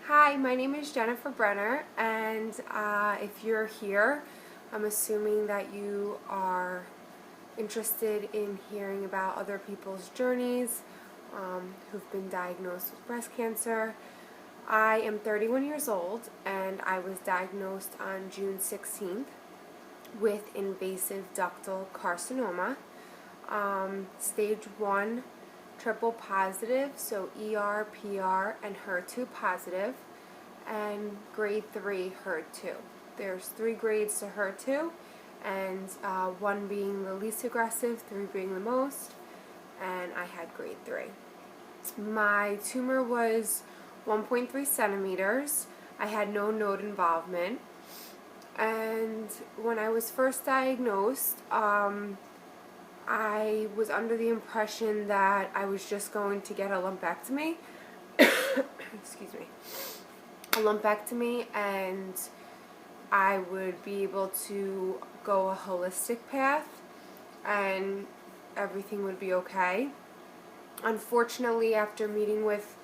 Hi, my name is Jennmbrenner, and if you're here, I'm assuming that you are interested in hearing about other people's journeys who've been diagnosed with breast cancer. I am 31 years old, and I was diagnosed on June 16th with invasive ductal carcinoma, stage 1 triple positive, so ER, PR, and HER2 positive, and grade 3 HER2. There's 3 grades to HER2, and 1 being the least aggressive, 3 being the most, and I had grade 3. My tumor was 1.3 centimeters. I had no node involvement, and when I was first diagnosed, I was under the impression that I was just going to get a lumpectomy. Excuse me. A lumpectomy, and I would be able to go a holistic path and everything would be okay. Unfortunately, after meeting with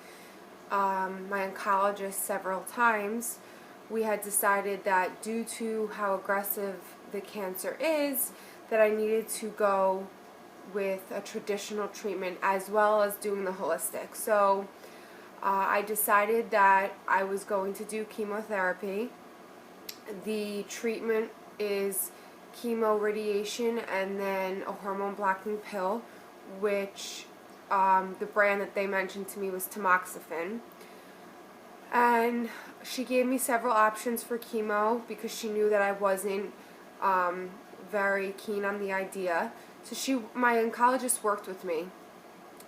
my oncologist several times, we had decided that due to how aggressive the cancer is, that I needed to go with a traditional treatment as well as doing the holistic. So I decided that I was going to do chemotherapy. The treatment is chemo, radiation, and then a hormone blocking pill, which the brand that they mentioned to me was tamoxifen. And she gave me several options for chemo because she knew that I wasn't very keen on the idea. So my oncologist worked with me,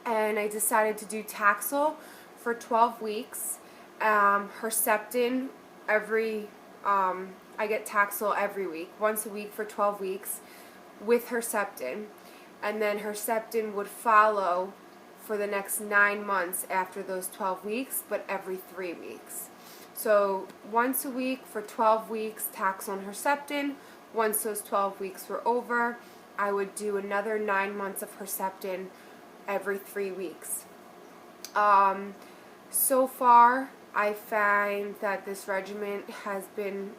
and I decided to do Taxol for 12 weeks. Herceptin I get Taxol every week, once a week for 12 weeks with Herceptin, and then Herceptin would follow for the next 9 months after those 12 weeks, but every 3 weeks. So once a week for 12 weeks, Taxol and Herceptin. Once those 12 weeks were over, I would do another 9 months of Herceptin every 3 weeks. So far, I find that this regimen has been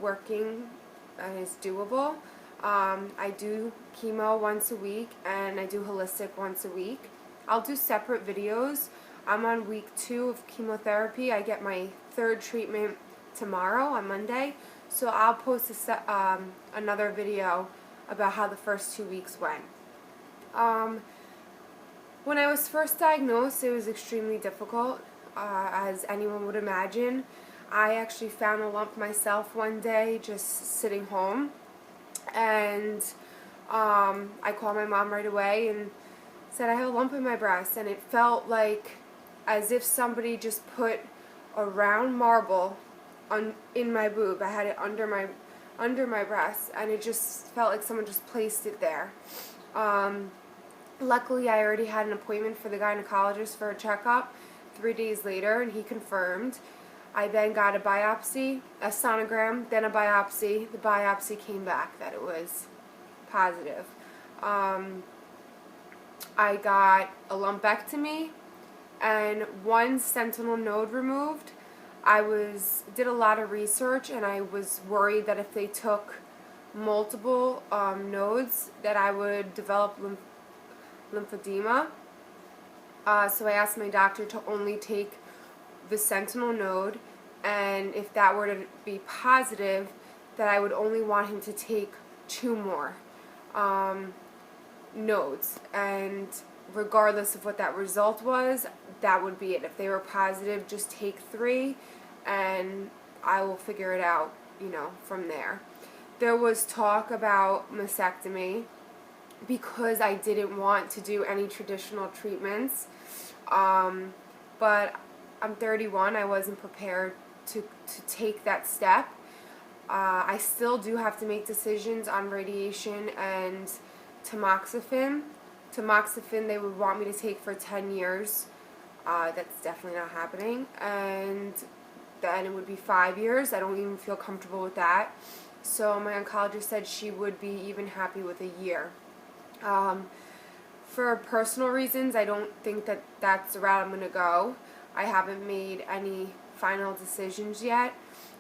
working and is doable. I do chemo once a week, and I do holistic once a week. I'll do separate videos. I'm on week 2 of chemotherapy. I get my 3rd treatment tomorrow on Monday. So I'll post another video about how the first 2 weeks went. When I was first diagnosed, it was extremely difficult, as anyone would imagine. I actually found a lump myself one day just sitting home, and I called my mom right away and said I have a lump in my breast, and it felt like as if somebody just put a round marble in my boob. I had it under my breast, and it just felt like someone just placed it there. Luckily, I already had an appointment for the gynecologist for a checkup 3 days later, and he confirmed. I then got a biopsy, a sonogram, then a biopsy. The biopsy came back that it was positive. I got a lumpectomy and 1 sentinel node removed. I did a lot of research, and I was worried that if they took multiple nodes that I would develop lymphedema. So I asked my doctor to only take the sentinel node, and if that were to be positive, that I would only want him to take 2 more nodes, and regardless of what that result was, that would be it. If they were positive, just take 3, and I will figure it out, from there. There was talk about mastectomy because I didn't want to do any traditional treatments, but I'm 31. I wasn't prepared to take that step. I still do have to make decisions on radiation and tamoxifen. Tamoxifen they would want me to take for 10 years. That's definitely not happening. And then it would be 5 years. I don't even feel comfortable with that. So my oncologist said she would be even happy with a year. For personal reasons, I don't think that that's the route I'm going to go. I haven't made any final decisions yet.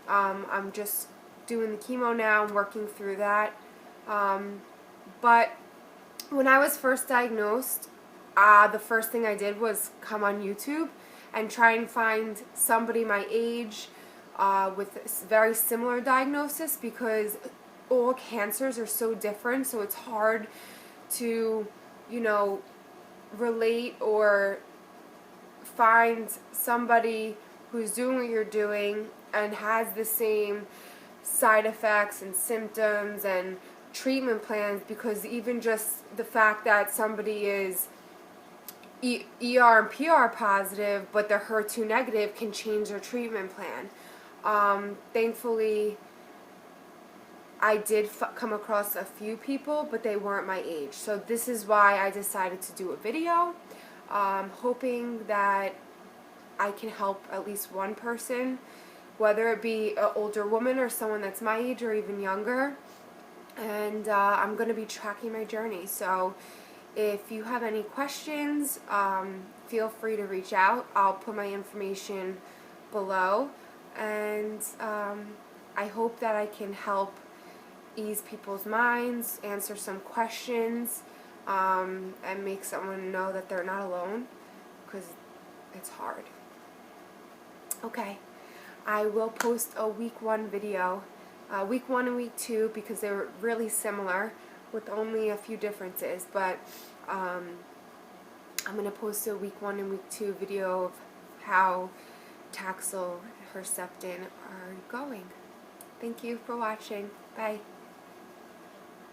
I'm just doing the chemo now. I'm working through that. But when I was first diagnosed, the first thing I did was come on YouTube and try and find somebody my age with a very similar diagnosis, because all cancers are so different, so it's hard to, relate or find somebody who's doing what you're doing and has the same side effects and symptoms and treatment plans, because even just the fact that somebody is ER and PR positive but they're HER2 negative can change their treatment plan. Thankfully, I did come across a few people, but they weren't my age. So this is why I decided to do a video, hoping that I can help at least one person, whether it be an older woman or someone that's my age or even younger. And I'm going to be tracking my journey. So if you have any questions, feel free to reach out. I'll put my information below. And I hope that I can help ease people's minds, answer some questions, and make someone know that they're not alone, because it's hard. Okay, I will post a week 1 video, week 1 and week 2, because they were really similar with only a few differences, but I'm going to post a week 1 and week 2 video of how Taxol, Herceptin are going. Thank you for watching. Bye.